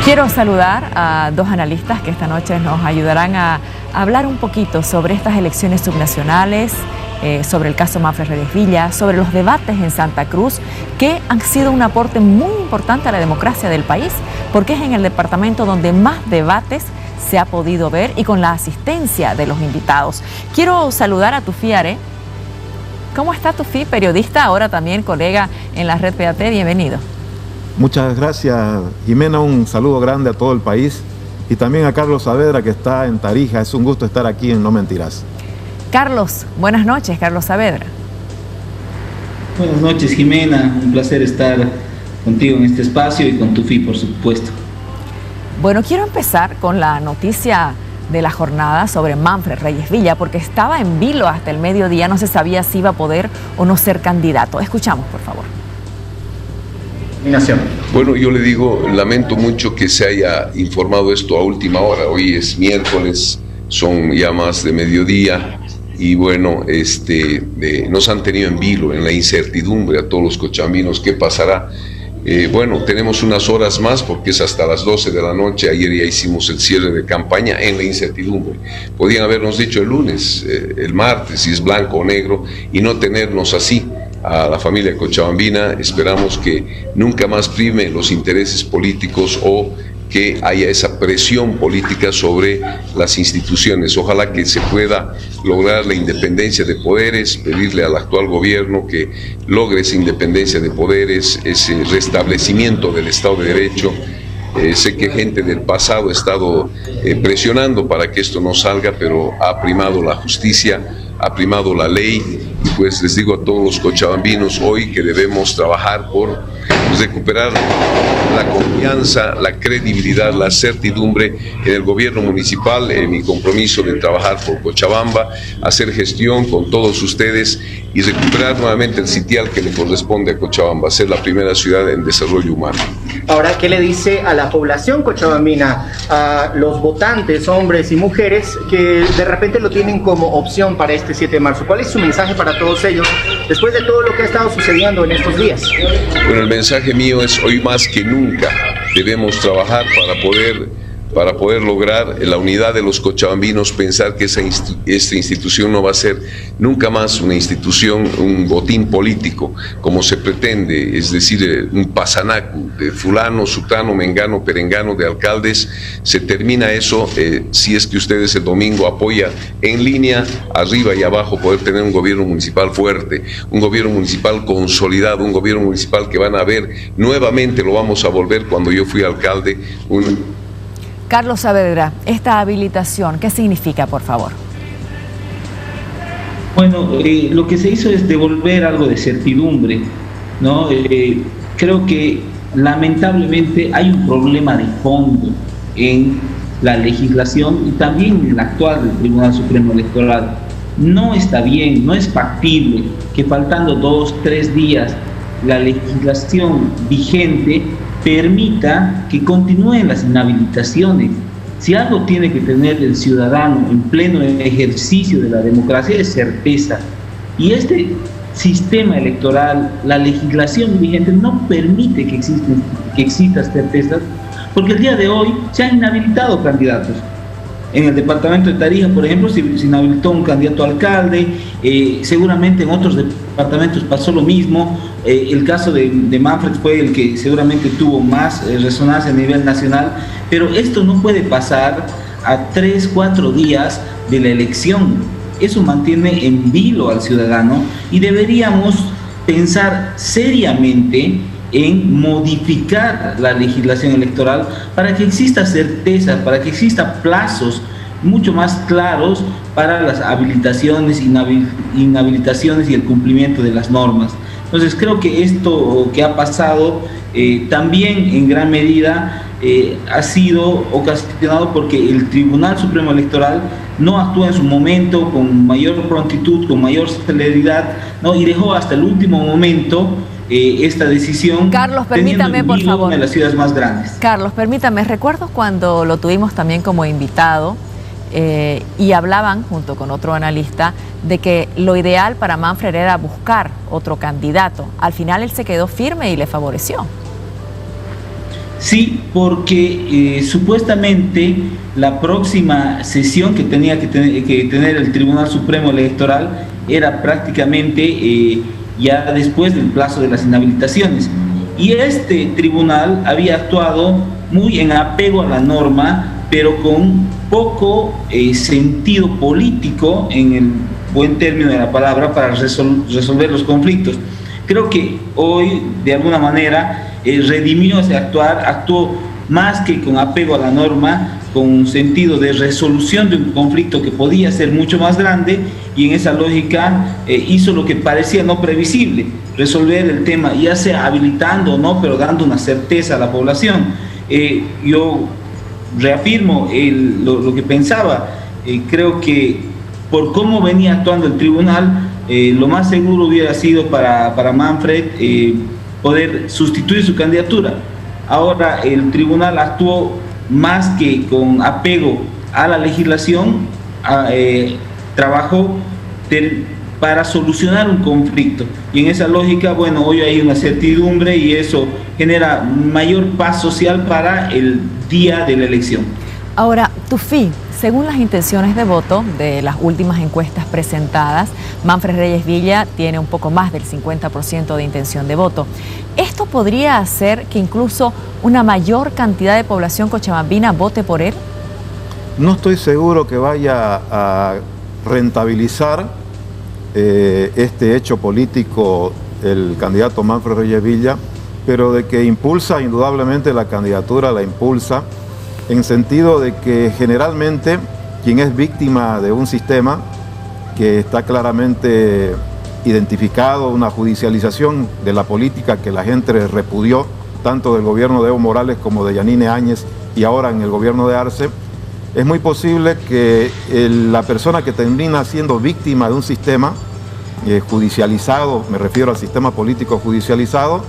Quiero saludar a dos analistas que esta noche nos ayudarán a hablar un poquito sobre estas elecciones subnacionales, sobre el caso Manfred Reyes Villa, sobre los debates en Santa Cruz, que han sido un aporte muy importante a la democracia del país, porque es en el departamento donde más debates se ha podido ver y con la asistencia de los invitados. Quiero saludar a Tufi Are. ¿Cómo está Tufi? Periodista, ahora también colega en la red PAT, bienvenido. Muchas gracias, Jimena, un saludo grande a todo el país y también a Carlos Saavedra, que está en Tarija. Es un gusto estar aquí en No Mentirás. Carlos, buenas noches, Carlos Saavedra. Buenas noches, Jimena, un placer estar contigo en este espacio y con Tufi, por supuesto. Bueno, quiero empezar con la noticia de la jornada sobre Manfred Reyes Villa, porque estaba en vilo hasta el mediodía, no se sabía si iba a poder o no ser candidato. Escuchamos, por favor. Bueno, yo le digo, lamento mucho que se haya informado esto a última hora. Hoy es miércoles, son ya más de mediodía y bueno, nos han tenido en vilo, en la incertidumbre a todos los cochabambinos. ¿Qué pasará? Bueno, tenemos unas horas más porque es hasta las 12 de la noche. Ayer ya hicimos el cierre de campaña en la incertidumbre. Podían habernos dicho el lunes, el martes, si es blanco o negro, y no tenernos así. A la familia cochabambina esperamos que nunca más prime los intereses políticos o que haya esa presión política sobre las instituciones. Ojalá que se pueda lograr la independencia de poderes, pedirle al actual gobierno que logre esa independencia de poderes, ese restablecimiento del Estado de Derecho. Sé que gente del pasado ha estado presionando para que esto no salga, pero ha primado la justicia, ha primado la ley, y pues les digo a todos los cochabambinos hoy que debemos trabajar por recuperar la confianza, la credibilidad, la certidumbre en el gobierno municipal, mi compromiso de trabajar por Cochabamba, hacer gestión con todos ustedes y recuperar nuevamente el sitial que le corresponde a Cochabamba, ser la primera ciudad en desarrollo humano. Ahora, ¿qué le dice a la población cochabambina, a los votantes, hombres y mujeres, que de repente lo tienen como opción para este 7 de marzo? ¿Cuál es su mensaje para todos ellos después de todo lo que ha estado sucediendo en estos días? Bueno, el mensaje mío es: hoy más que nunca debemos trabajar para poder lograr la unidad de los cochabambinos, pensar que esta institución no va a ser nunca más una institución, un botín político, como se pretende, es decir, un pasanacu de fulano, sutano, mengano, perengano, de alcaldes. Se termina eso si es que ustedes el domingo apoyan en línea, arriba y abajo, poder tener un gobierno municipal fuerte, un gobierno municipal consolidado, un gobierno municipal que van a ver nuevamente, lo vamos a volver cuando yo fui alcalde, Carlos Saavedra, esta habilitación, ¿qué significa, por favor? Bueno, lo que se hizo es devolver algo de certidumbre, ¿no? Creo que lamentablemente hay un problema de fondo en la legislación y también en el actual del Tribunal Supremo Electoral. No está bien, no es factible que faltando 2, 3 días la legislación vigente permita que continúen las inhabilitaciones. Si algo tiene que tener el ciudadano en pleno ejercicio de la democracia es certeza. Y este sistema electoral, la legislación vigente no permite que existan certezas, porque el día de hoy se han inhabilitado candidatos. En el departamento de Tarija, por ejemplo, se inhabilitó un candidato a alcalde, seguramente en otros departamentos pasó lo mismo. El caso de Manfred fue el que seguramente tuvo más resonancia a nivel nacional, pero esto no puede pasar a 3, 4 días de la elección. Eso mantiene en vilo al ciudadano y deberíamos pensar seriamente en modificar la legislación electoral para que exista certeza, para que exista plazos mucho más claros para las habilitaciones, inhabilitaciones y el cumplimiento de las normas. Entonces creo que esto que ha pasado también en gran medida ha sido ocasionado porque el Tribunal Supremo Electoral no actuó en su momento con mayor prontitud, con mayor celeridad, ¿no? Y dejó hasta el último momento esta decisión. Carlos, permítame, por favor. Una de las ciudades más grandes. Carlos, permítame, recuerdo cuando lo tuvimos también como invitado y hablaban, junto con otro analista, de que lo ideal para Manfred era buscar otro candidato. Al final él se quedó firme y le favoreció. Sí, porque supuestamente la próxima sesión que tenía que tener el Tribunal Supremo Electoral era prácticamente ya después del plazo de las inhabilitaciones. Y este tribunal había actuado muy en apego a la norma, pero con poco sentido político, en el buen término de la palabra, para resolver los conflictos. Creo que hoy, de alguna manera, redimió ese actuar, actuó más que con apego a la norma, con un sentido de resolución de un conflicto que podía ser mucho más grande, y en esa lógica hizo lo que parecía no previsible, resolver el tema, ya sea habilitando o no, pero dando una certeza a la población. Yo reafirmo lo que pensaba. Creo que por cómo venía actuando el tribunal, lo más seguro hubiera sido para Manfred poder sustituir su candidatura. Ahora el tribunal actuó más que con apego a la legislación, trabajó para solucionar un conflicto, y en esa lógica, bueno, hoy hay una certidumbre y eso genera mayor paz social para el día de la elección. Ahora, Tufi, según las intenciones de voto de las últimas encuestas presentadas, Manfred Reyes Villa tiene un poco más del 50% de intención de voto. ¿Esto podría hacer que incluso una mayor cantidad de población cochabambina vote por él? No estoy seguro que vaya a rentabilizar este hecho político el candidato Manfred Reyes Villa, pero de que impulsa indudablemente la candidatura, la impulsa en sentido de que generalmente quien es víctima de un sistema que está claramente identificado, una judicialización de la política que la gente repudió, tanto del gobierno de Evo Morales como de Yanine Áñez y ahora en el gobierno de Arce, es muy posible que la persona que termina siendo víctima de un sistema judicializado, me refiero al sistema político judicializado,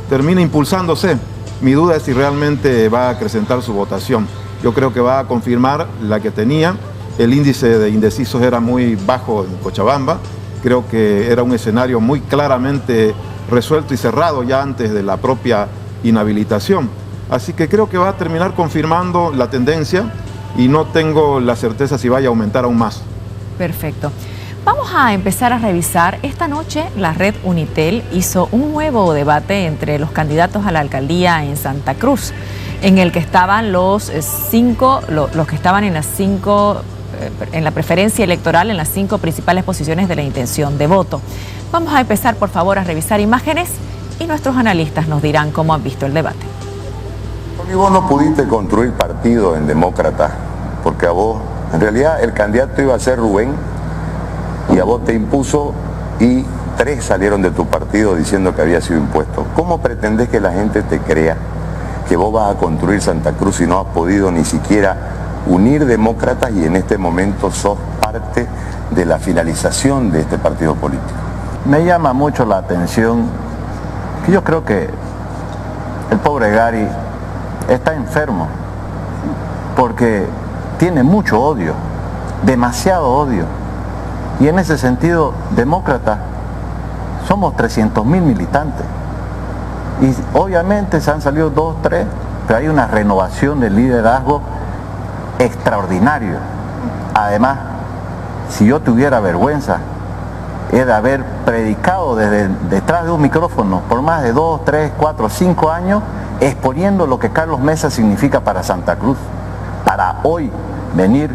termina impulsándose. Mi duda es si realmente va a acrecentar su votación. Yo creo que va a confirmar la que tenía. El índice de indecisos era muy bajo en Cochabamba. Creo que era un escenario muy claramente resuelto y cerrado ya antes de la propia inhabilitación. Así que creo que va a terminar confirmando la tendencia y no tengo la certeza si vaya a aumentar aún más. Perfecto. Vamos a empezar a revisar. Esta noche la red Unitel hizo un nuevo debate entre los candidatos a la alcaldía en Santa Cruz, en el que estaban los que estaban en la preferencia electoral en las 5 principales posiciones de la intención de voto. Vamos a empezar, por favor, a revisar imágenes y nuestros analistas nos dirán cómo han visto el debate. Porque vos no pudiste construir partido en Demócrata, porque a vos, en realidad, el candidato iba a ser Rubén, y a vos te impuso y 3 salieron de tu partido diciendo que había sido impuesto. ¿Cómo pretendés que la gente te crea que vos vas a construir Santa Cruz si no has podido ni siquiera unir demócratas y en este momento sos parte de la finalización de este partido político? Me llama mucho la atención que yo creo que el pobre Gary está enfermo porque tiene mucho odio, demasiado odio. Y en ese sentido, demócrata, somos 300.000 militantes. Y obviamente se han salido 2, 3, pero hay una renovación del liderazgo extraordinario. Además, si yo tuviera vergüenza, es de haber predicado desde detrás de un micrófono por más de 2, 3, 4, 5 años, exponiendo lo que Carlos Mesa significa para Santa Cruz. Para hoy venir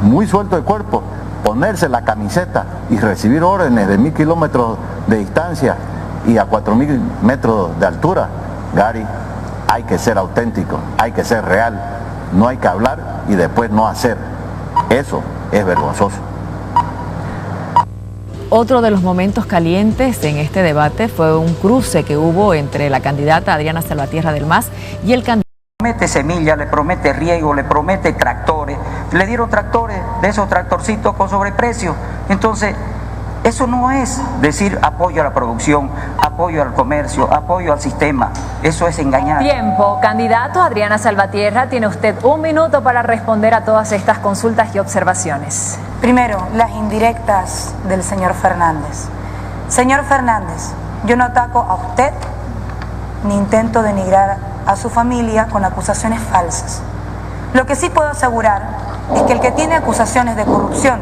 muy suelto de cuerpo, ponerse la camiseta y recibir órdenes de 1000 kilómetros de distancia y a 4000 metros de altura. Gary, hay que ser auténtico, hay que ser real, no hay que hablar y después no hacer. Eso es vergonzoso. Otro de los momentos calientes en este debate fue un cruce que hubo entre la candidata Adriana Salvatierra del MAS y el candidato. Le promete semilla, le promete riego, le promete tractores. Le dieron tractores, de esos tractorcitos con sobreprecio. Entonces, Eso no es decir apoyo a la producción, apoyo al comercio, apoyo al sistema. Eso es engañar. Tiempo. Candidato Adriana Salvatierra, tiene usted 1 minuto para responder a todas estas consultas y observaciones. Primero, las indirectas del señor Fernández. Señor Fernández, yo no ataco a usted ni intento denigrar a su familia con acusaciones falsas. Lo que sí puedo asegurar es que el que tiene acusaciones de corrupción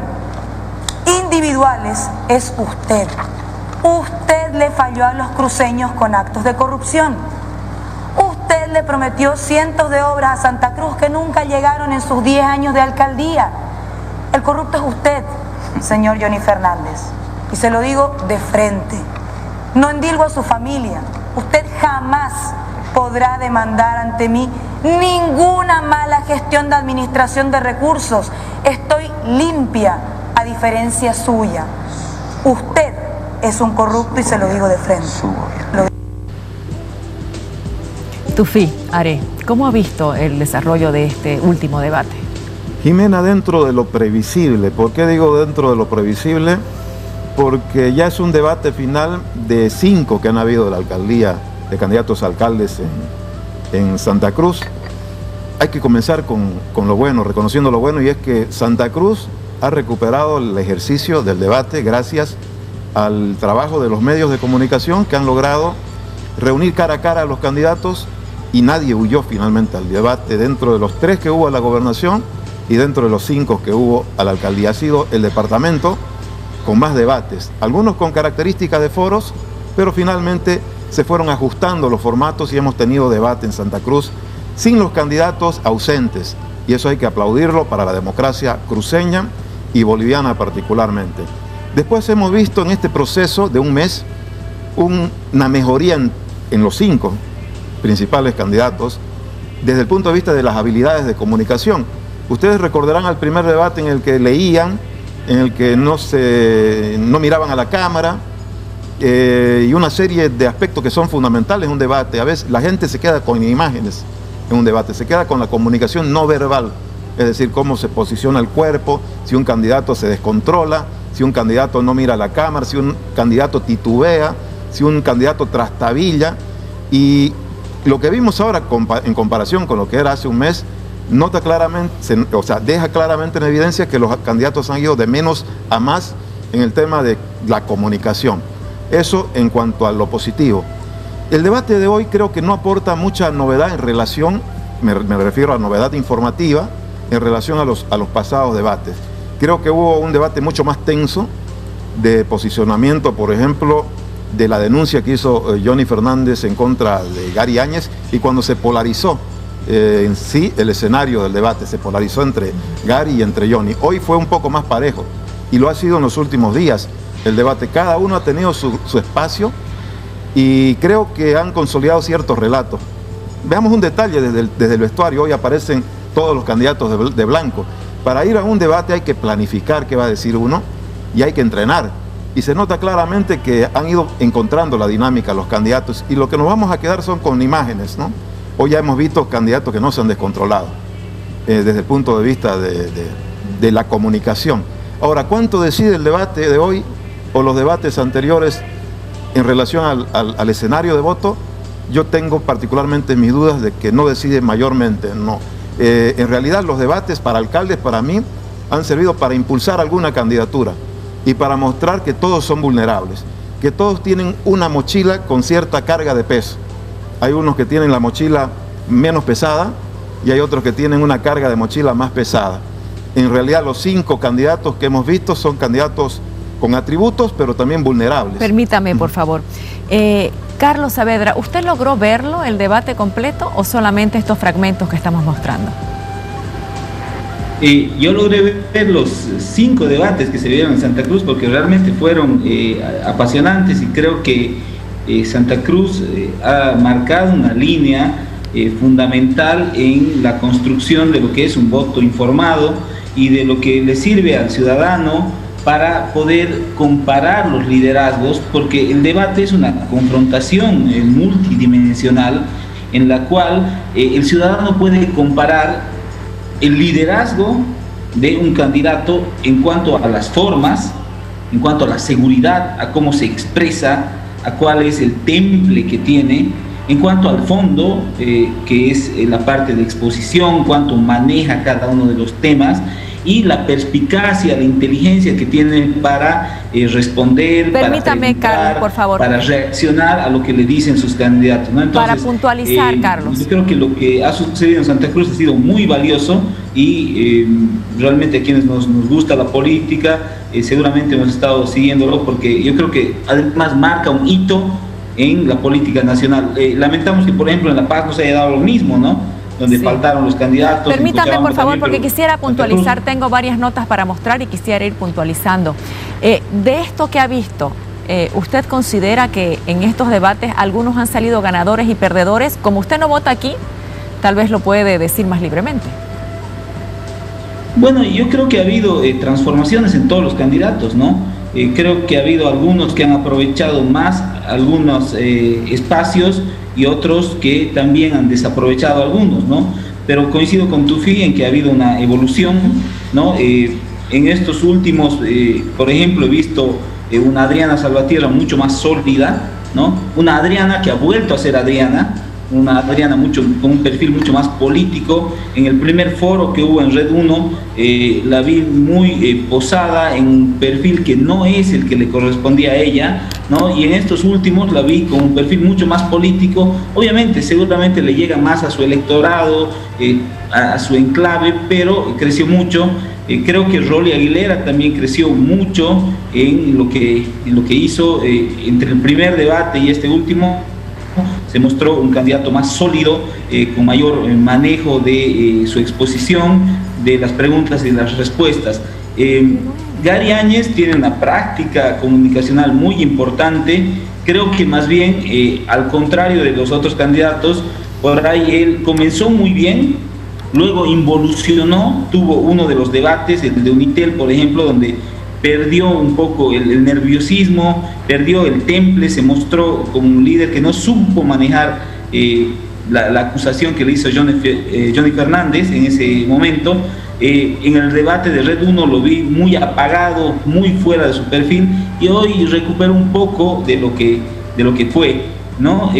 individuales es usted. Usted le falló a los cruceños con actos de corrupción. Usted le prometió cientos de obras a Santa Cruz que nunca llegaron en sus 10 años de alcaldía. El corrupto es usted, señor Johnny Fernández. Y se lo digo de frente. No endilgo a su familia. Usted jamás podrá demandar ante mí ninguna mala gestión de administración de recursos. Estoy limpia, a diferencia suya. Usted es un corrupto y se lo digo de frente. Tufi, Are, ¿cómo ha visto el desarrollo de este último debate? Jimena, dentro de lo previsible. ¿Por qué digo dentro de lo previsible? Porque ya es un debate final de 5 que han habido de la alcaldía, de candidatos a alcaldes en Santa Cruz. Hay que comenzar con lo bueno, reconociendo lo bueno, y es que Santa Cruz ha recuperado el ejercicio del debate gracias al trabajo de los medios de comunicación que han logrado reunir cara a cara a los candidatos, y nadie huyó finalmente al debate. Dentro de los 3 que hubo a la gobernación y dentro de los 5 que hubo a la alcaldía, ha sido el departamento con más debates, algunos con características de foros, pero finalmente se fueron ajustando los formatos y hemos tenido debate en Santa Cruz sin los candidatos ausentes, y eso hay que aplaudirlo para la democracia cruceña y boliviana particularmente. Después hemos visto en este proceso de un mes una mejoría en los 5 principales candidatos desde el punto de vista de las habilidades de comunicación. Ustedes recordarán al primer debate en el que leían, en el que no miraban a la cámara, y una serie de aspectos que son fundamentales en un debate. A veces la gente se queda con imágenes en un debate, se queda con la comunicación no verbal, es decir, cómo se posiciona el cuerpo, si un candidato se descontrola, si un candidato no mira a la cámara, si un candidato titubea, si un candidato trastabilla. Y lo que vimos ahora en comparación con lo que era hace un mes, nota claramente, deja claramente en evidencia que los candidatos han ido de menos a más en el tema de la comunicación. Eso en cuanto a lo positivo. El debate de hoy creo que no aporta mucha novedad en relación, me refiero a novedad informativa, en relación a los pasados debates. Creo que hubo un debate mucho más tenso de posicionamiento, por ejemplo, de la denuncia que hizo Johnny Fernández en contra de Gary Áñez, y cuando se polarizó en sí el escenario del debate, se polarizó entre Gary y entre Johnny. Hoy fue un poco más parejo, y lo ha sido en los últimos días el debate. Cada uno ha tenido su espacio, y creo que han consolidado ciertos relatos. Veamos un detalle desde el vestuario. Hoy aparecen todos los candidatos de blanco. Para ir a un debate hay que planificar qué va a decir uno, y hay que entrenar. Y se nota claramente que han ido encontrando la dinámica los candidatos, y lo que nos vamos a quedar son con imágenes, ¿no? Hoy ya hemos visto candidatos que no se han descontrolado desde el punto de vista de la comunicación. Ahora, ¿cuánto decide el debate de hoy o los debates anteriores en relación al escenario de voto? Yo tengo particularmente mis dudas de que no decide mayormente, no. En realidad los debates para alcaldes, para mí, han servido para impulsar alguna candidatura y para mostrar que todos son vulnerables, que todos tienen una mochila con cierta carga de peso. Hay unos que tienen la mochila menos pesada y hay otros que tienen una carga de mochila más pesada. En realidad los 5 candidatos que hemos visto son candidatos con atributos, pero también vulnerables. Permítame, por favor. Carlos Saavedra, ¿usted logró verlo, el debate completo, o solamente estos fragmentos que estamos mostrando? Yo logré ver los 5 debates que se dieron en Santa Cruz, porque realmente fueron apasionantes, y creo que Santa Cruz ha marcado una línea fundamental en la construcción de lo que es un voto informado y de lo que le sirve al ciudadano para poder comparar los liderazgos, porque el debate es una confrontación multidimensional en la cual el ciudadano puede comparar el liderazgo de un candidato en cuanto a las formas, en cuanto a la seguridad, a cómo se expresa, a cuál es el temple que tiene, en cuanto al fondo, que es la parte de exposición, cuánto maneja cada uno de los temas, y la perspicacia, la inteligencia que tiene para responder, permítame, para Carlos, por favor, para reaccionar a lo que le dicen sus candidatos, ¿no? Entonces, para puntualizar, Carlos. Yo creo que lo que ha sucedido en Santa Cruz ha sido muy valioso y realmente a quienes nos gusta la política, seguramente hemos estado siguiéndolo, porque yo creo que además marca un hito en la política nacional. Lamentamos que, por ejemplo, en La Paz no se haya dado lo mismo, ¿no? Donde faltaron los candidatos. Permítame, por favor, porque quisiera puntualizar, tengo varias notas para mostrar y quisiera ir puntualizando. De esto que ha visto, ¿usted considera que en estos debates algunos han salido ganadores y perdedores? Como usted no vota aquí, tal vez lo puede decir más libremente. Bueno, yo creo que ha habido transformaciones en todos los candidatos, ¿no? Creo que ha habido algunos que han aprovechado más algunos espacios y otros que también han desaprovechado algunos, ¿no? Pero coincido con Tufi en que ha habido una evolución, ¿no? En estos últimos, por ejemplo, he visto una Adriana Salvatierra mucho más sólida, ¿no? Una Adriana que ha vuelto a ser Adriana, una Adriana con un perfil mucho más político. En el primer foro que hubo en Red 1, la vi muy posada en un perfil que no es el que le correspondía a ella, ¿no? Y en estos últimos la vi con un perfil mucho más político. Obviamente, seguramente le llega más a su electorado, a su enclave, pero creció mucho. Creo que Rolly Aguilera también creció mucho en lo que hizo entre el primer debate y este último. Se mostró un candidato más sólido, con mayor manejo de su exposición, de las preguntas y las respuestas. Gary Áñez tiene una práctica comunicacional muy importante. Creo que más bien, al contrario de los otros candidatos, por ahí él comenzó muy bien, luego involucionó, tuvo uno de los debates, el de Unitel, por ejemplo, donde perdió un poco el nerviosismo, perdió el temple, se mostró como un líder que no supo manejar la acusación que le hizo Johnny Fernández en ese momento. En el debate de Red 1 lo vi muy apagado, muy fuera de su perfil, y hoy recuperó un poco de lo que fue, ¿no?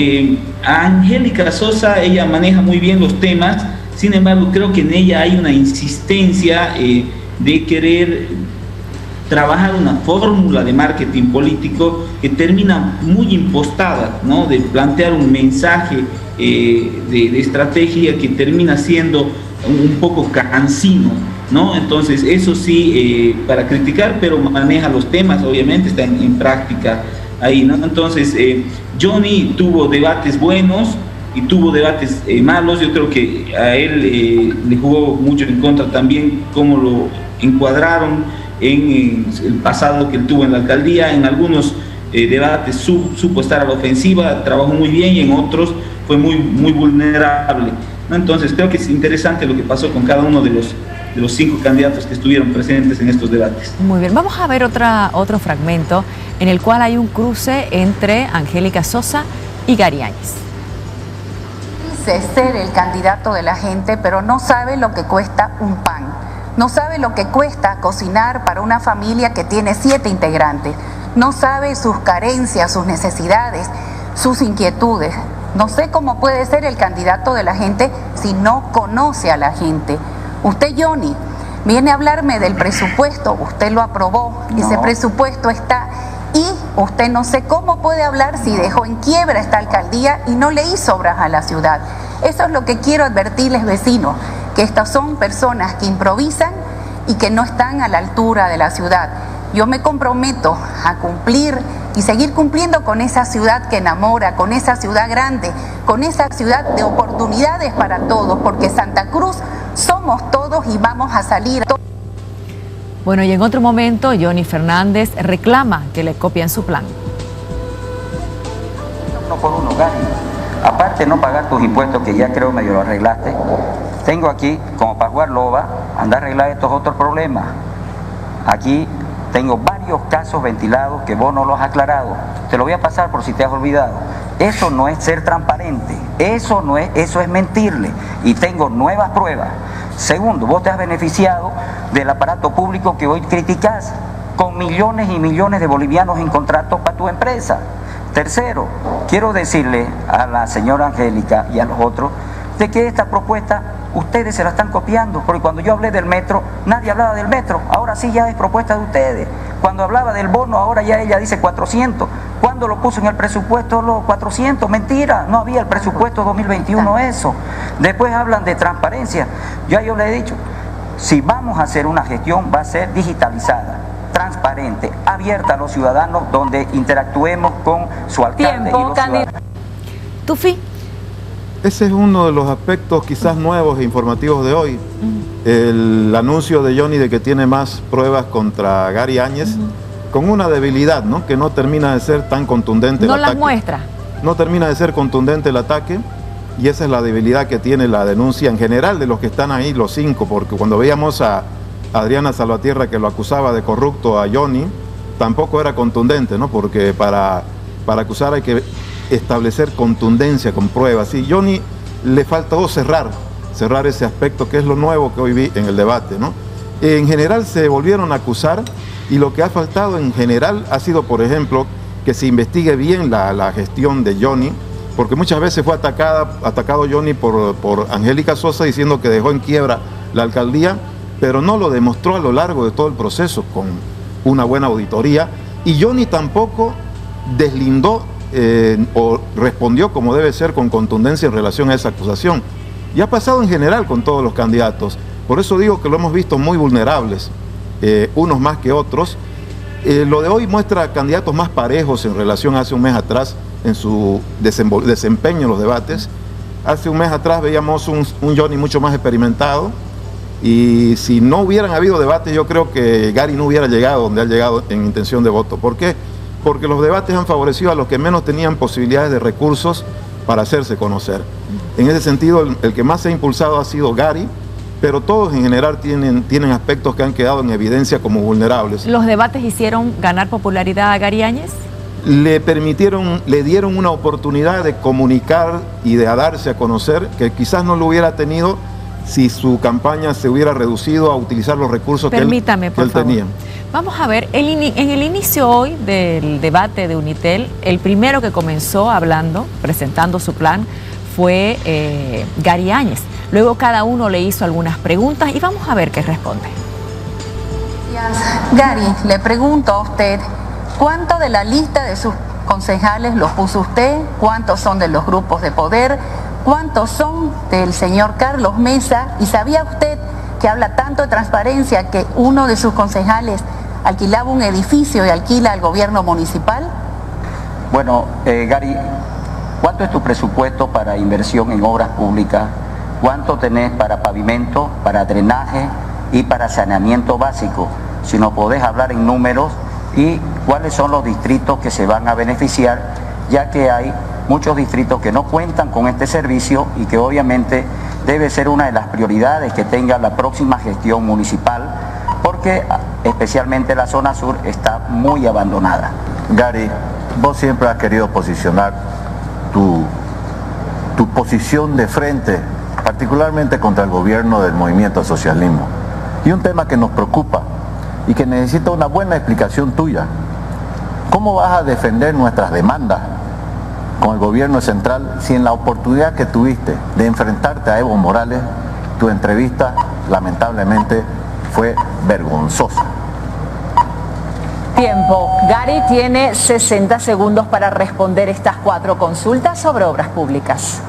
A Angélica Sosa, ella maneja muy bien los temas, sin embargo creo que en ella hay una insistencia de querer trabajar una fórmula de marketing político que termina muy impostada, ¿no? De plantear un mensaje de estrategia que termina siendo un poco cansino, ¿no? Entonces eso sí, para criticar, pero maneja los temas, obviamente está en práctica ahí, ¿no? Entonces Johnny tuvo debates buenos y tuvo debates malos. Yo creo que a él le jugó mucho en contra también cómo lo encuadraron en el pasado que él tuvo en la alcaldía. En algunos debates supo estar a la ofensiva, trabajó muy bien, y en otros fue muy vulnerable, ¿no? Entonces creo que es interesante lo que pasó con cada uno de los 5 candidatos que estuvieron presentes en estos debates. Muy bien, vamos a ver otro fragmento en el cual hay un cruce entre Angélica Sosa y Gary Áñez. Dice ser el candidato de la gente, pero no sabe lo que cuesta un pan. No sabe lo que cuesta cocinar para una familia que tiene 7 integrantes. No sabe sus carencias, sus necesidades, sus inquietudes. No sé cómo puede ser el candidato de la gente si no conoce a la gente. Usted, Johnny, viene a hablarme del presupuesto. Usted lo aprobó, ese presupuesto está. Y usted no sé cómo puede hablar si dejó en quiebra esta alcaldía y no le hizo obras a la ciudad. Eso es lo que quiero advertirles, vecinos, que estas son personas que improvisan y que no están a la altura de la ciudad. Yo me comprometo a cumplir y seguir cumpliendo con esa ciudad que enamora, con esa ciudad grande, con esa ciudad de oportunidades para todos, porque Santa Cruz somos todos y vamos a salir. Bueno, y en otro momento, Johnny Fernández reclama que le copian su plan. Uno por uno, Gary. Aparte de no pagar tus impuestos, que ya creo medio lo arreglaste, tengo aquí, como para jugar loba, andar a arreglar estos otros problemas. Aquí tengo varios casos ventilados que vos no los has aclarado. Te lo voy a pasar por si te has olvidado. Eso no es ser transparente, eso es mentirle. Y tengo nuevas pruebas. Segundo, vos te has beneficiado del aparato público que hoy criticás. con millones y millones de bolivianos en contratos para tu empresa. Tercero, quiero decirle a la señora Angélica y a los otros de que esta propuesta ustedes se la están copiando, porque cuando yo hablé del metro, nadie hablaba del metro, ahora sí ya es propuesta de ustedes. Cuando hablaba del bono, ahora ya ella dice 400. ¿Cuándo lo puso en el presupuesto los 400? Mentira, no había el presupuesto 2021 eso. Después hablan de transparencia. Ya yo le he dicho, si vamos a hacer una gestión, va a ser digitalizada, transparente, abierta a los ciudadanos, donde interactuemos con su alcalde y los ciudadanos. Tufi. Ese es uno de los aspectos quizás nuevos e informativos de hoy. El anuncio de Johnny de que tiene más pruebas contra Gary Áñez, con una debilidad, ¿no? Que no termina de ser tan contundente el ataque. No las muestra. No termina de ser contundente el ataque, y esa es la debilidad que tiene la denuncia en general de los que están ahí, los 5, porque cuando veíamos a Adriana Salvatierra que lo acusaba de corrupto a Johnny, tampoco era contundente, ¿no? Porque para acusar hay que establecer contundencia con pruebas. Y Johnny le faltó cerrar ese aspecto, que es lo nuevo que hoy vi en el debate, ¿no? En general se volvieron a acusar, y lo que ha faltado en general ha sido, por ejemplo, que se investigue bien la gestión de Johnny, porque muchas veces fue atacado Johnny por Angélica Sosa, diciendo que dejó en quiebra la alcaldía, pero no lo demostró a lo largo de todo el proceso con una buena auditoría, y Johnny tampoco deslindó o respondió como debe ser, con contundencia en relación a esa acusación. Y ha pasado en general con todos los candidatos. Por eso digo que lo hemos visto muy vulnerables, unos más que otros. Lo de hoy muestra candidatos más parejos en relación a hace un mes atrás en su desempeño en los debates. Hace un mes atrás veíamos un Johnny mucho más experimentado, y si no hubieran habido debates, yo creo que Gary no hubiera llegado donde ha llegado en intención de voto. ¿Por qué? Porque los debates han favorecido a los que menos tenían posibilidades de recursos para hacerse conocer. En ese sentido, el que más se ha impulsado ha sido Gary, pero todos en general tienen aspectos que han quedado en evidencia como vulnerables. ¿Los debates hicieron ganar popularidad a Gary Áñez? Le dieron una oportunidad de comunicar y de darse a conocer, que quizás no lo hubiera tenido si su campaña se hubiera reducido a utilizar los recursos que él tenía. Vamos a ver, en el inicio hoy del debate de Unitel, el primero que comenzó hablando, presentando su plan, fue Gary Áñez. Luego cada uno le hizo algunas preguntas y vamos a ver qué responde. Gary, le pregunto a usted, ¿cuánto de la lista de sus concejales los puso usted? ¿Cuántos son de los grupos de poder? ¿Cuántos son del señor Carlos Mesa? ¿Y sabía usted que habla tanto de transparencia que uno de sus concejales alquilaba un edificio y alquila al gobierno municipal? Bueno, Gary, ¿cuánto es tu presupuesto para inversión en obras públicas? ¿Cuánto tenés para pavimento, para drenaje y para saneamiento básico? Si nos podés hablar en números, y cuáles son los distritos que se van a beneficiar, ya que hay muchos distritos que no cuentan con este servicio y que obviamente debe ser una de las prioridades que tenga la próxima gestión municipal, porque especialmente la zona sur está muy abandonada. Gary, vos siempre has querido posicionar tu posición de frente, particularmente contra el gobierno del movimiento al socialismo. Y un tema que nos preocupa y que necesita una buena explicación tuya. ¿Cómo vas a defender nuestras demandas con el gobierno central si en la oportunidad que tuviste de enfrentarte a Evo Morales, tu entrevista lamentablemente fue vergonzosa? Tiempo. Gary tiene 60 segundos para responder estas 4 consultas sobre obras públicas.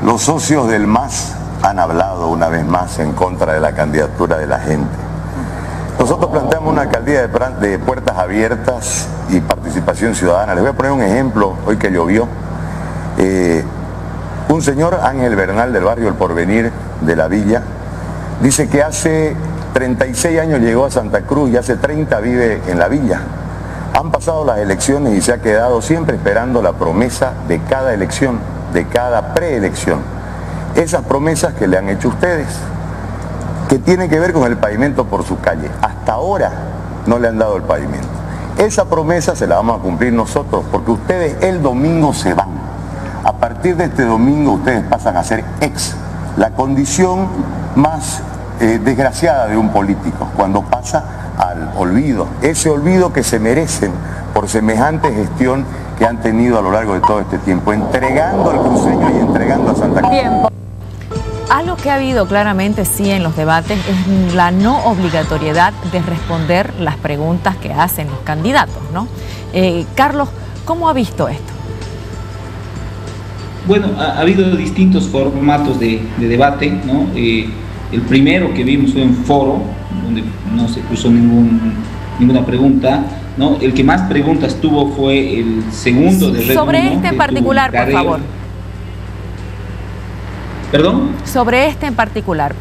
Los socios del MAS han hablado una vez más en contra de la candidatura de la gente. Nosotros planteamos una alcaldía de puertas abiertas y participación ciudadana. Les voy a poner un ejemplo, hoy que llovió. Un señor, Ángel Bernal, del barrio El Porvenir de la Villa, dice que hace 36 años llegó a Santa Cruz y hace 30 vive en la Villa. Han pasado las elecciones y se ha quedado siempre esperando la promesa de cada elección, de cada preelección. Esas promesas que le han hecho ustedes, que tienen que ver con el pavimento por su calle. Hasta ahora no le han dado el pavimento. Esa promesa se la vamos a cumplir nosotros, porque ustedes el domingo se van. A partir de este domingo ustedes pasan a ser ex. La condición más desgraciada de un político, cuando pasa al olvido, ese olvido que se merecen por semejante gestión que han tenido a lo largo de todo este tiempo, entregando al cruceño y entregando a Santa Cruz. Algo que ha habido claramente sí en los debates es la no obligatoriedad de responder las preguntas que hacen los candidatos, ¿no? Carlos, ¿cómo ha visto esto? Bueno, ha habido distintos formatos de debate, ¿no? El primero que vimos fue en foro, donde no se puso ninguna pregunta, ¿no? El que más preguntas tuvo fue el segundo de Red Sobre 1, este en particular, por favor. ¿Perdón? Sobre este en particular.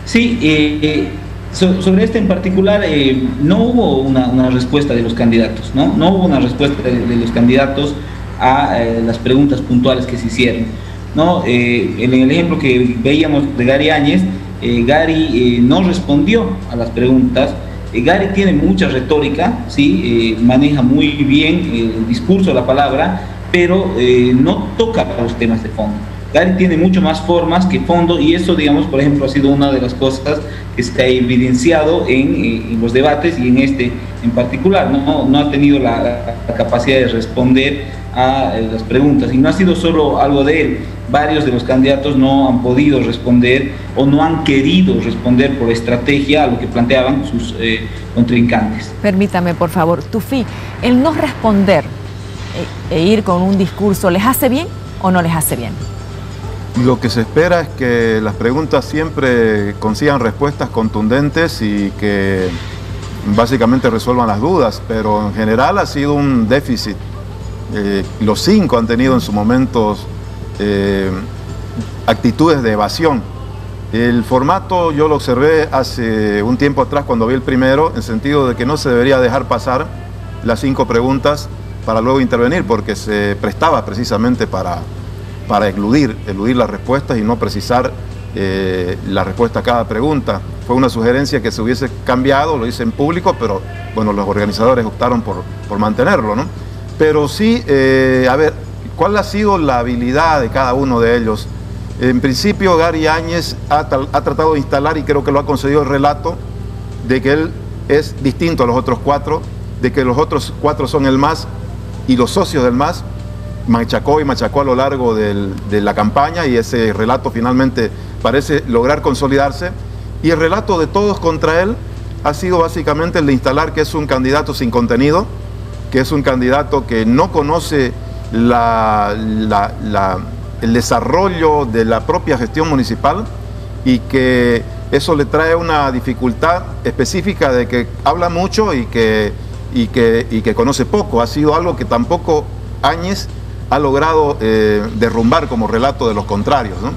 Sí, sobre este en particular no hubo una respuesta de los candidatos, ¿no? No hubo una respuesta de los candidatos a las preguntas puntuales que se hicieron, ¿no? En el ejemplo que veíamos de Gary Áñez, Gary no respondió a las preguntas. Gary tiene mucha retórica, ¿sí? Maneja muy bien el discurso, la palabra, pero no toca los temas de fondo. Gary tiene mucho más formas que fondo, y eso, digamos, por ejemplo, ha sido una de las cosas que se ha evidenciado en los debates y en este en particular. No ha tenido la capacidad de responder a las preguntas, y no ha sido solo algo de él. Varios de los candidatos no han podido responder o no han querido responder por estrategia a lo que planteaban sus contrincantes. Permítame, por favor, Tufi, el no responder e ir con un discurso, ¿les hace bien o no les hace bien? Lo que se espera es que las preguntas siempre consigan respuestas contundentes y que básicamente resuelvan las dudas, pero en general ha sido un déficit. Los 5 han tenido en sus momentos actitudes de evasión. El formato yo lo observé hace un tiempo atrás cuando vi el primero, en sentido de que no se debería dejar pasar las 5 preguntas para luego intervenir, porque se prestaba precisamente para eludir las respuestas y no precisar la respuesta a cada pregunta. Fue una sugerencia que se hubiese cambiado, lo hice en público, pero bueno, los organizadores optaron por mantenerlo, ¿no? Pero sí, a ver, ¿cuál ha sido la habilidad de cada uno de ellos? En principio, Gary Áñez ha tratado de instalar, y creo que lo ha conseguido, el relato de que él es distinto a los otros 4, de que los otros 4 son el MAS y los socios del MAS. Machacó a lo largo de la campaña, y ese relato finalmente parece lograr consolidarse. Y el relato de todos contra él ha sido básicamente el de instalar que es un candidato sin contenido, que es un candidato que no conoce el desarrollo de la propia gestión municipal, y que eso le trae una dificultad específica de que habla mucho y que conoce poco. Ha sido algo que tampoco Áñez ha logrado derrumbar como relato de los contrarios, ¿no?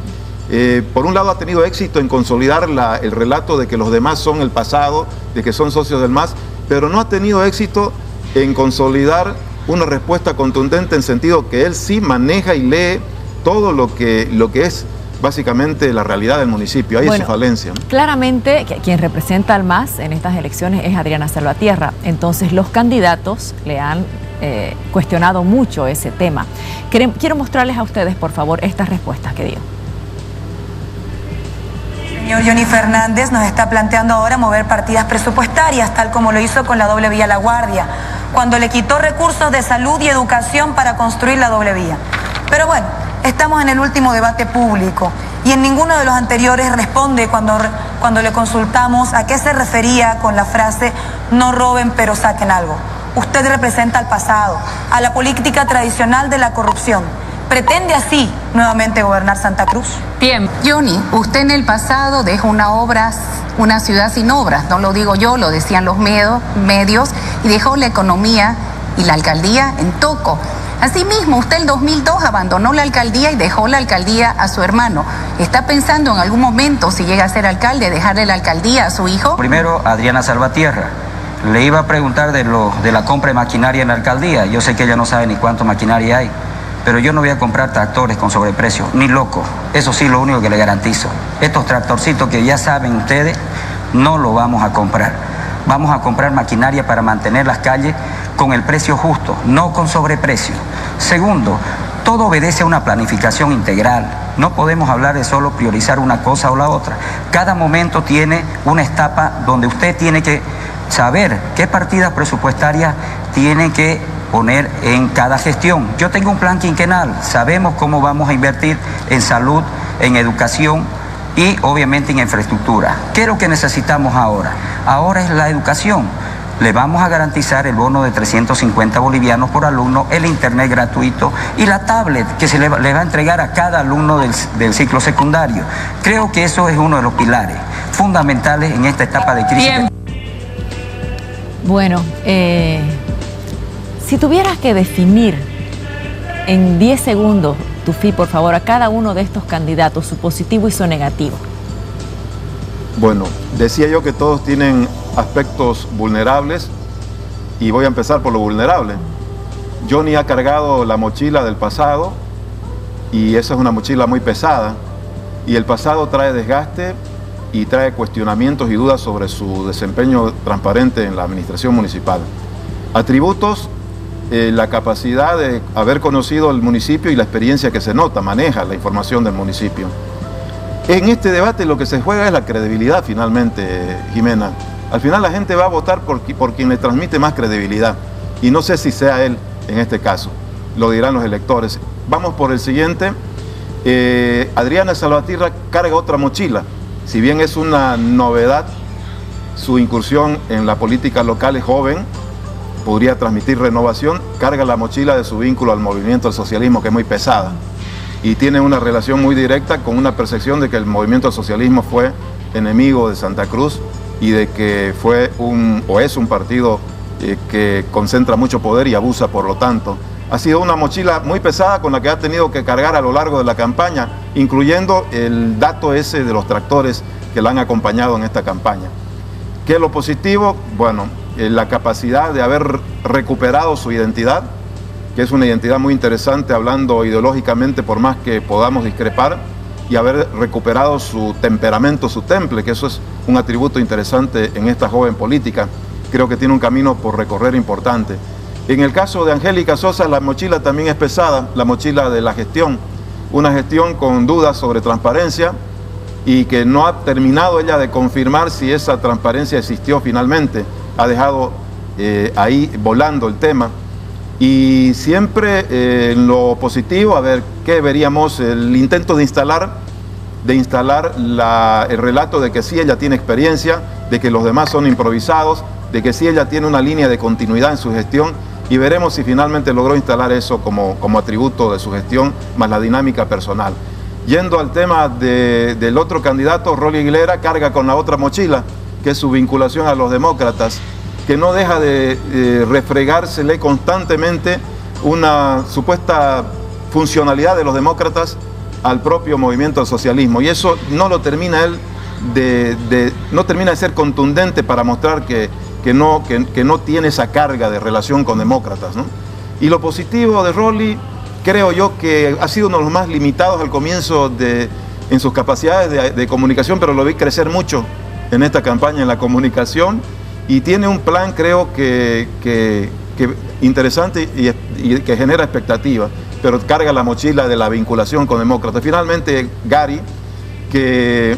Por un lado ha tenido éxito en consolidar el relato de que los demás son el pasado, de que son socios del MAS, pero no ha tenido éxito en consolidar una respuesta contundente, en sentido que él sí maneja y lee todo lo que es básicamente la realidad del municipio. Ahí es su falencia, ¿no? Claramente quien representa al MAS en estas elecciones es Adriana Salvatierra. Entonces los candidatos le han cuestionado mucho ese tema. Quiero mostrarles a ustedes, por favor, estas respuestas que dio. El señor Johnny Fernández nos está planteando ahora mover partidas presupuestarias, tal como lo hizo con la doble vía La Guardia, cuando le quitó recursos de salud y educación para construir la doble vía. Pero bueno, estamos en el último debate público y en ninguno de los anteriores responde cuando le consultamos a qué se refería con la frase "no roben pero saquen algo". Usted representa al pasado, a la política tradicional de la corrupción. ¿Pretende así nuevamente gobernar Santa Cruz? Bien. Johnny, usted en el pasado dejó una ciudad sin obras, no lo digo yo, lo decían los medios, y dejó la economía y la alcaldía en toco. Asimismo, usted en 2002 abandonó la alcaldía y dejó la alcaldía a su hermano. ¿Está pensando en algún momento, si llega a ser alcalde, dejarle la alcaldía a su hijo? Primero, Adriana Salvatierra. Le iba a preguntar de la compra de maquinaria en la alcaldía. Yo sé que ella no sabe ni cuánto maquinaria hay, pero yo no voy a comprar tractores con sobreprecio, ni loco. Eso sí, lo único que le garantizo. Estos tractorcitos que ya saben ustedes, no lo vamos a comprar. Vamos a comprar maquinaria para mantener las calles con el precio justo, no con sobreprecio. Segundo, todo obedece a una planificación integral. No podemos hablar de solo priorizar una cosa o la otra. Cada momento tiene una etapa donde usted tiene que saber qué partidas presupuestarias tiene que poner en cada gestión. Yo tengo un plan quinquenal, sabemos cómo vamos a invertir en salud, en educación y obviamente en infraestructura. ¿Qué es lo que necesitamos ahora? Ahora es la educación. Le vamos a garantizar el bono de 350 bolivianos por alumno, el internet gratuito y la tablet que se le va a entregar a cada alumno del ciclo secundario. Creo que eso es uno de los pilares fundamentales en esta etapa de crisis. Bien. Bueno, si tuvieras que definir en 10 segundos, Tufi, por favor, a cada uno de estos candidatos, su positivo y su negativo. Bueno, decía yo que todos tienen aspectos vulnerables y voy a empezar por lo vulnerable. Johnny ha cargado la mochila del pasado y esa es una mochila muy pesada y el pasado trae desgaste y trae cuestionamientos y dudas sobre su desempeño transparente en la administración municipal. Atributos, la capacidad de haber conocido el municipio y la experiencia que se nota, maneja la información del municipio. En este debate lo que se juega es la credibilidad finalmente, Jimena. Al final la gente va a votar por quien le transmite más credibilidad. Y no sé si sea él en este caso. Lo dirán los electores. Vamos por el siguiente. Adriana Salvatierra carga otra mochila. Si bien es una novedad, su incursión en la política local es joven, podría transmitir renovación, carga la mochila de su vínculo al movimiento del socialismo, que es muy pesada. Y tiene una relación muy directa con una percepción de que el movimiento del socialismo fue enemigo de Santa Cruz y de que fue es un partido que concentra mucho poder y abusa por lo tanto. Ha sido una mochila muy pesada con la que ha tenido que cargar a lo largo de la campaña, incluyendo el dato ese de los tractores que la han acompañado en esta campaña. ¿Qué es lo positivo? Bueno, la capacidad de haber recuperado su identidad, que es una identidad muy interesante hablando ideológicamente, por más que podamos discrepar, y haber recuperado su temperamento, su temple, que eso es un atributo interesante en esta joven política. Creo que tiene un camino por recorrer importante. En el caso de Angélica Sosa, la mochila también es pesada, la mochila de la gestión, una gestión con dudas sobre transparencia y que no ha terminado ella de confirmar si esa transparencia existió finalmente, ha dejado ahí volando el tema. Y siempre en lo positivo, a ver, ¿qué veríamos? El intento de instalar el relato de que sí ella tiene experiencia, de que los demás son improvisados, de que sí ella tiene una línea de continuidad en su gestión, y veremos si finalmente logró instalar eso como atributo de su gestión, más la dinámica personal. Yendo al tema del otro candidato, Rolly Aguilera carga con la otra mochila, que es su vinculación a los demócratas, que no deja de refregársele constantemente una supuesta funcionalidad de los demócratas al propio movimiento del socialismo. Y eso no lo termina él no termina de ser contundente para mostrar que no tiene esa carga de relación con demócratas, ¿no? Y lo positivo de Rolly, creo yo que ha sido uno de los más limitados al comienzo en sus capacidades de comunicación, pero lo vi crecer mucho en esta campaña en la comunicación y tiene un plan, creo que interesante y que genera expectativa, pero carga la mochila de la vinculación con demócratas. Finalmente, Gary, que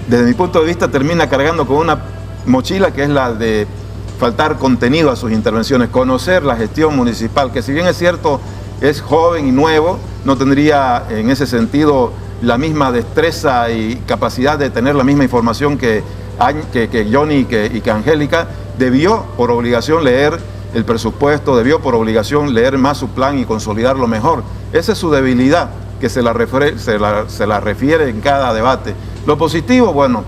desde mi punto de vista termina cargando con una mochila que es la de faltar contenido a sus intervenciones, conocer la gestión municipal, que si bien es cierto, es joven y nuevo, no tendría en ese sentido la misma destreza y capacidad de tener la misma información que Johnny y que Angélica. Debió por obligación leer el presupuesto, debió por obligación leer más su plan y consolidarlo mejor. Esa es su debilidad, que se la refiere en cada debate. Lo positivo, bueno,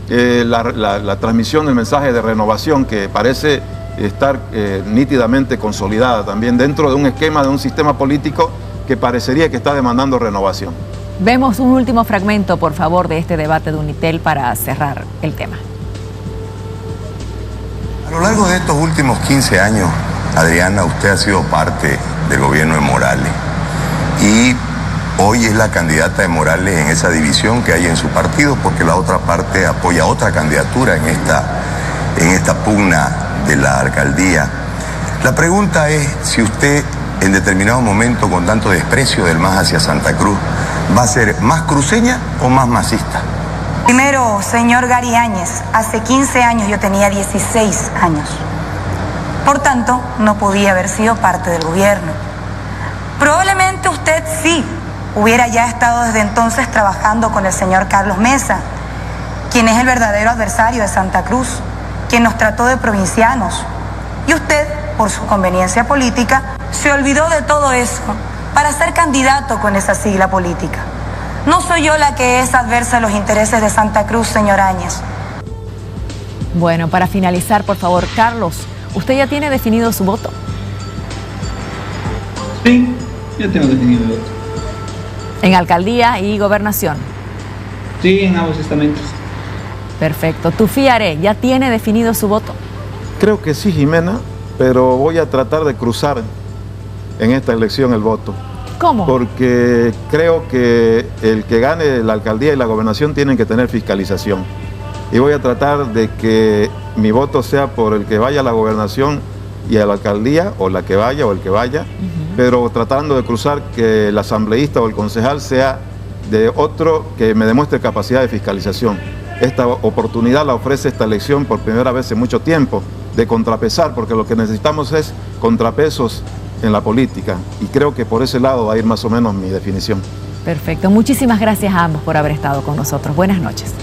la transmisión del mensaje de renovación, que parece estar nítidamente consolidada también dentro de un esquema de un sistema político que parecería que está demandando renovación. Vemos un último fragmento, por favor, de este debate de Unitel para cerrar el tema. A lo largo de estos últimos 15 años, Adriana, usted ha sido parte del gobierno de Morales y hoy es la candidata de Morales en esa división que hay en su partido, porque la otra parte apoya otra candidatura en esta pugna de la alcaldía. La pregunta es si usted en determinado momento, con tanto desprecio del MAS hacia Santa Cruz, va a ser más cruceña o más masista? Primero, señor Gary Áñez, hace 15 años yo tenía 16 años. Por tanto, no podía haber sido parte del gobierno. Probablemente usted sí hubiera ya estado desde entonces trabajando con el señor Carlos Mesa, quien es el verdadero adversario de Santa Cruz, quien nos trató de provincianos. Y usted, por su conveniencia política, se olvidó de todo eso para ser candidato con esa sigla política. No soy yo la que es adversa a los intereses de Santa Cruz, señor Áñez. Bueno, para finalizar, por favor, Carlos, ¿usted ya tiene definido su voto? Sí, ya tengo definido el voto. ¿En alcaldía y gobernación? Sí, en ambos estamentos. Perfecto. ¿Tufí Are ya tiene definido su voto? Creo que sí, Jimena, pero voy a tratar de cruzar en esta elección el voto. ¿Cómo? Porque creo que el que gane la alcaldía y la gobernación tienen que tener fiscalización. Y voy a tratar de que mi voto sea por el que vaya a la gobernación y a la alcaldía, o la que vaya o el que vaya, pero tratando de cruzar que el asambleísta o el concejal sea de otro que me demuestre capacidad de fiscalización. Esta oportunidad la ofrece esta elección por primera vez en mucho tiempo, de contrapesar, porque lo que necesitamos es contrapesos en la política, y creo que por ese lado va a ir más o menos mi definición. Perfecto. Muchísimas gracias a ambos por haber estado con nosotros. Buenas noches.